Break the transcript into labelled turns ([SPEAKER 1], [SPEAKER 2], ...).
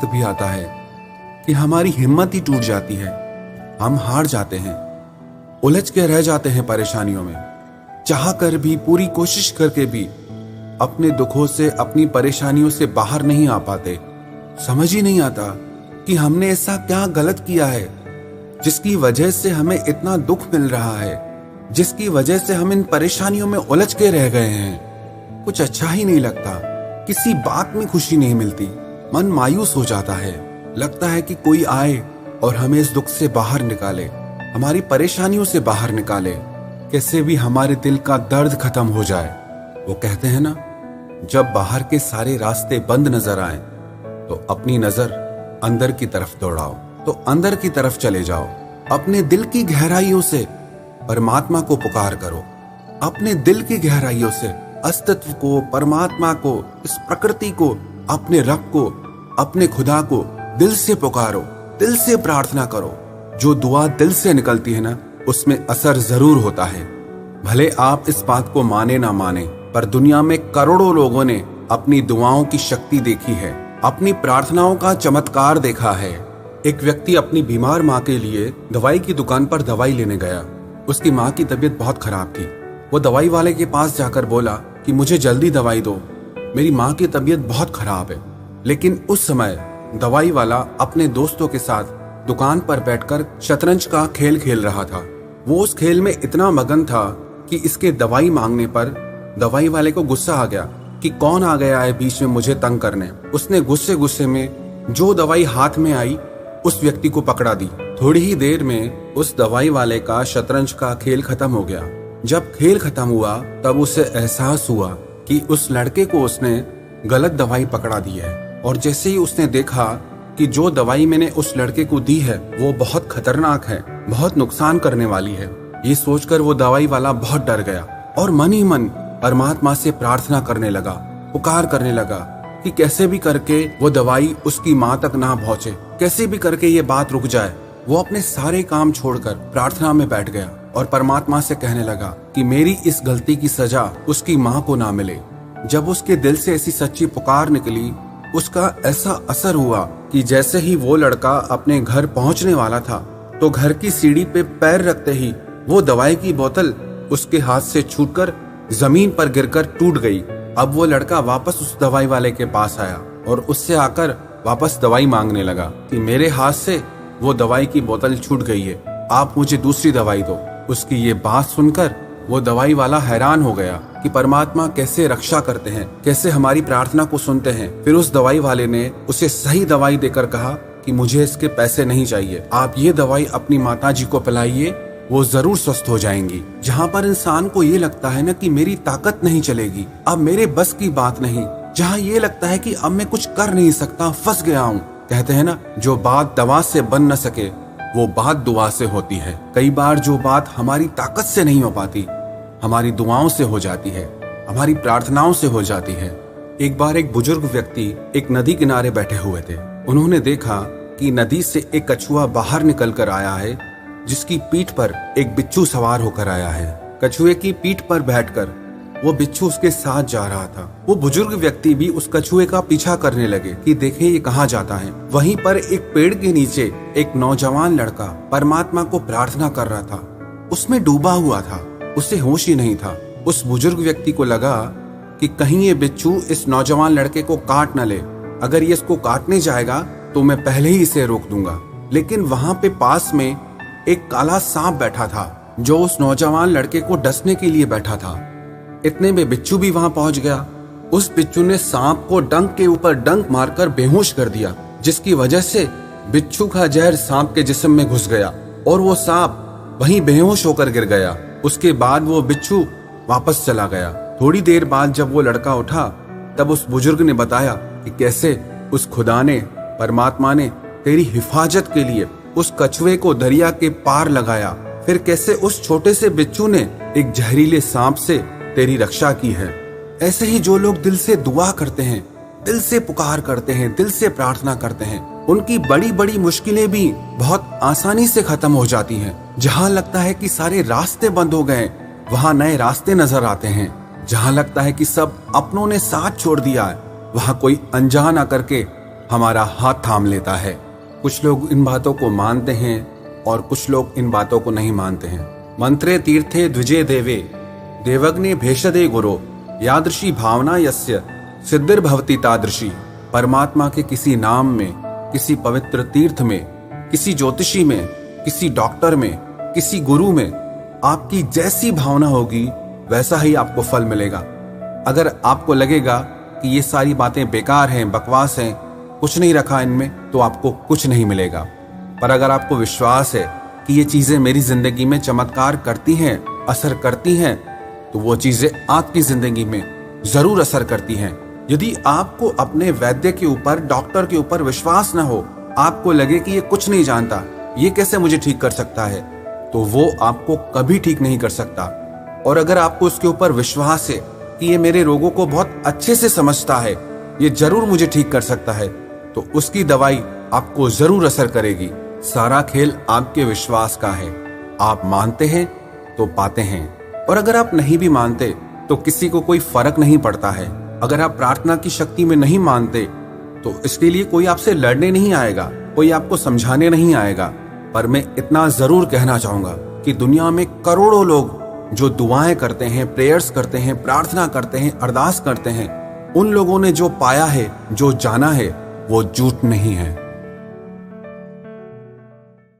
[SPEAKER 1] वक्त भी आता है कि हमारी हिम्मत ही टूट जाती है, हम हार जाते हैं, उलझ के रह जाते हैं परेशानियों में। चाह कर भी, पूरी कोशिश करके भी अपने दुखों से, अपनी परेशानियों से बाहर नहीं आ पाते। समझ ही नहीं आता कि हमने ऐसा क्या गलत किया है जिसकी वजह से हमें इतना दुख मिल रहा है, जिसकी वजह से हम इन परेशानियों में उलझ के रह गए हैं। कुछ अच्छा ही नहीं लगता, किसी बात में खुशी नहीं मिलती, मन मायूस हो जाता है। लगता है कि कोई आए और हमें इस दुख से बाहर निकाले, हमारी परेशानियों से बाहर निकाले, कैसे भी हमारे दिल का दर्द खत्म हो जाए। वो कहते हैं ना, जब बाहर के सारे रास्ते बंद नजर आए तो अपनी नजर अंदर की तरफ दौड़ाओ, तो अंदर की तरफ चले जाओ। अपने दिल की गहराइयों से परमात्मा को पुकार करो, अपने दिल की गहराइयों से अस्तित्व को, परमात्मा को, इस प्रकृति को, अपने रब को, अपने खुदा को दिल से पुकारो, दिल से प्रार्थना करो। जो दुआ दिल से निकलती है ना, उसमें असर जरूर होता है। भले आप इस बात को माने ना माने, पर दुनिया में करोड़ों लोगों ने अपनी दुआओं की शक्ति देखी है, अपनी प्रार्थनाओं का चमत्कार देखा है। एक व्यक्ति अपनी बीमार माँ के लिए दवाई की दुकान पर दवाई लेने गया। उसकी माँ की तबीयत बहुत खराब थी। वो दवाई वाले के पास जाकर बोला कि मुझे जल्दी दवाई दो, मेरी माँ की तबीयत बहुत खराब है। लेकिन उस समय दवाई वाला अपने दोस्तों के साथ दुकान पर बैठकर शतरंज का खेल खेल रहा था। वो उस खेल में इतना मगन था कि इसके दवाई मांगने पर दवाई वाले को गुस्सा आ गया कि कौन आ गया है बीच में मुझे तंग करने। उसने गुस्से गुस्से में जो दवाई हाथ में आई उस व्यक्ति को पकड़ा दी। थोड़ी ही देर में उस दवाई वाले का शतरंज का खेल खत्म हो गया। जब खेल खत्म हुआ तब उसे एहसास हुआ कि उस लड़के को उसने गलत दवाई पकड़ा दी है। और जैसे ही उसने देखा कि जो दवाई मैंने उस लड़के को दी है वो बहुत खतरनाक है, बहुत नुकसान करने वाली है, ये सोचकर वो दवाई वाला बहुत डर गया और मन ही मन परमात्मा से प्रार्थना करने लगा, पुकार करने लगा कि कैसे भी करके वो दवाई उसकी माँ तक ना पहुंचे, कैसे भी करके ये बात रुक जाए। वो अपने सारे काम छोड़कर प्रार्थना में बैठ गया और परमात्मा से कहने लगा कि मेरी इस गलती की सजा उसकी माँ को ना मिले। जब उसके दिल से ऐसी सच्ची पुकार निकली, उसका ऐसा असर हुआ कि जैसे ही वो लड़का अपने घर पहुंचने वाला था तो घर की सीढ़ी पे पैर रखते ही वो दवाई की बोतल उसके हाथ से छूटकर जमीन पर गिरकर टूट गई। अब वो लड़का वापस उस दवाई वाले के पास आया और उससे आकर वापस दवाई मांगने लगा कि मेरे हाथ से वो दवाई की बोतल छूट गई है, आप मुझे दूसरी दवाई दो। उसकी ये बात सुनकर वो दवाई वाला हैरान हो गया कि परमात्मा कैसे रक्षा करते हैं, कैसे हमारी प्रार्थना को सुनते हैं। फिर उस दवाई वाले ने उसे सही दवाई देकर कहा कि मुझे इसके पैसे नहीं चाहिए, आप ये दवाई अपनी माताजी को पिलाइए, वो जरूर स्वस्थ हो जाएंगी। जहाँ पर इंसान को ये लगता है ना कि मेरी ताकत नहीं चलेगी, अब मेरे बस की बात नहीं, जहाँ ये लगता है कि अब मैं कुछ कर नहीं सकता, फंस गया हूँ। कहते हैं ना, जो बात दवा से बन न सके वो बात दुआ से होती है। कई बार जो बात हमारी ताकत से नहीं हो पाती, हमारी दुआओं से हो जाती है, हमारी प्रार्थनाओं से हो जाती है। एक बार एक बुजुर्ग व्यक्ति एक नदी किनारे बैठे हुए थे। उन्होंने देखा कि नदी से एक कछुआ बाहर निकल कर आया है, जिसकी पीठ पर एक बिच्छू सवार होकर आया है। कछुए की पीठ पर बैठकर वो बिच्छू उसके साथ जा रहा था। वो बुजुर्ग व्यक्ति भी उस कछुए का पीछा करने लगे कि देखें ये कहाँ जाता है। वहीं पर एक पेड़ के नीचे एक नौजवान लड़का परमात्मा को प्रार्थना कर रहा था। उसमें डूबा हुआ था, उसे होश ही नहीं था। उस बुजुर्ग व्यक्ति को लगा कि कहीं ये बिच्छू इस नौजवान लड़के को काट न ले, अगर ये इसको काटने जाएगा तो मैं पहले ही इसे रोक दूंगा। लेकिन वहां पे पास में एक काला सांप बैठा था जो उस नौजवान लड़के को डसने के लिए बैठा था। इतने में बिच्छू भी वहां पहुंच गया। उस बिच्छू ने सांप को डंक के ऊपर डंक मारकर बेहोश कर दिया, जिसकी वजह से बिच्छू का जहर सांप के जिस्म में घुस गया और वो सांप वहीं बेहोश होकर गिर गया। उसके बाद वो बिच्छू वापस चला गया। थोड़ी देर बाद जब वो लड़का उठा तब उस बुजुर्ग ने बताया कि कैसे उस खुदा ने, परमात्मा ने तेरी हिफाजत के लिए उस कछुए को दरिया के पार लगाया, फिर कैसे उस छोटे से बिच्छू ने एक जहरीले सांप से तेरी रक्षा की है। ऐसे ही जो लोग दिल से दुआ करते हैं, दिल से पुकार करते हैं, दिल से प्रार्थना करते हैं, उनकी बड़ी बड़ी मुश्किलें भी बहुत आसानी से खत्म हो जाती हैं। जहाँ लगता है कि सारे रास्ते बंद हो गए, वहाँ नए रास्ते नजर आते हैं। जहाँ लगता है कि सब अपनों ने साथ छोड़ दिया है, वहाँ कोई अनजान आकर के हमारा हाथ थाम लेता है। कुछ लोग इन बातों को मानते हैं और कुछ लोग इन बातों को नहीं मानते हैं। मंत्रे तीर्थे द्विजे देवे देवग्ने भेषदे गुरो यादृशी भावना यस्य सिद्धिर्भवति तादृशी। परमात्मा के किसी नाम में, किसी पवित्र तीर्थ में, किसी ज्योतिषी में, किसी डॉक्टर में, किसी गुरु में आपकी जैसी भावना होगी वैसा ही आपको फल मिलेगा। अगर आपको लगेगा कि ये सारी बातें बेकार हैं, बकवास हैं, कुछ नहीं रखा इनमें, तो आपको कुछ नहीं मिलेगा। पर अगर आपको विश्वास है कि ये चीजें मेरी जिंदगी में चमत्कार करती हैं, असर करती हैं, तो वो चीजें आपकी जिंदगी में जरूर असर करती हैं। यदि आपको अपने वैद्य के ऊपर, डॉक्टर के ऊपर विश्वास ना हो, आपको लगे कि ये कुछ नहीं जानता, ये कैसे मुझे ठीक कर सकता है, तो वो आपको कभी ठीक नहीं कर सकता। और अगर आपको उसके ऊपर विश्वास है कि ये मेरे रोगों को बहुत अच्छे से समझता है, ये जरूर मुझे ठीक कर सकता है, तो उसकी दवाई आपको जरूर असर करेगी। सारा खेल आपके विश्वास का है। आप मानते हैं तो पाते हैं, और अगर आप नहीं भी मानते तो किसी को कोई फर्क नहीं पड़ता है। अगर आप प्रार्थना की शक्ति में नहीं मानते तो इसके लिए कोई आपसे लड़ने नहीं आएगा, कोई आपको समझाने नहीं आएगा। पर मैं इतना जरूर कहना चाहूंगा कि दुनिया में करोड़ों लोग जो दुआएं करते हैं, प्रेयर्स करते हैं, प्रार्थना करते हैं, अरदास करते हैं, उन लोगों ने जो पाया है, जो जाना है, वो झूठ नहीं है।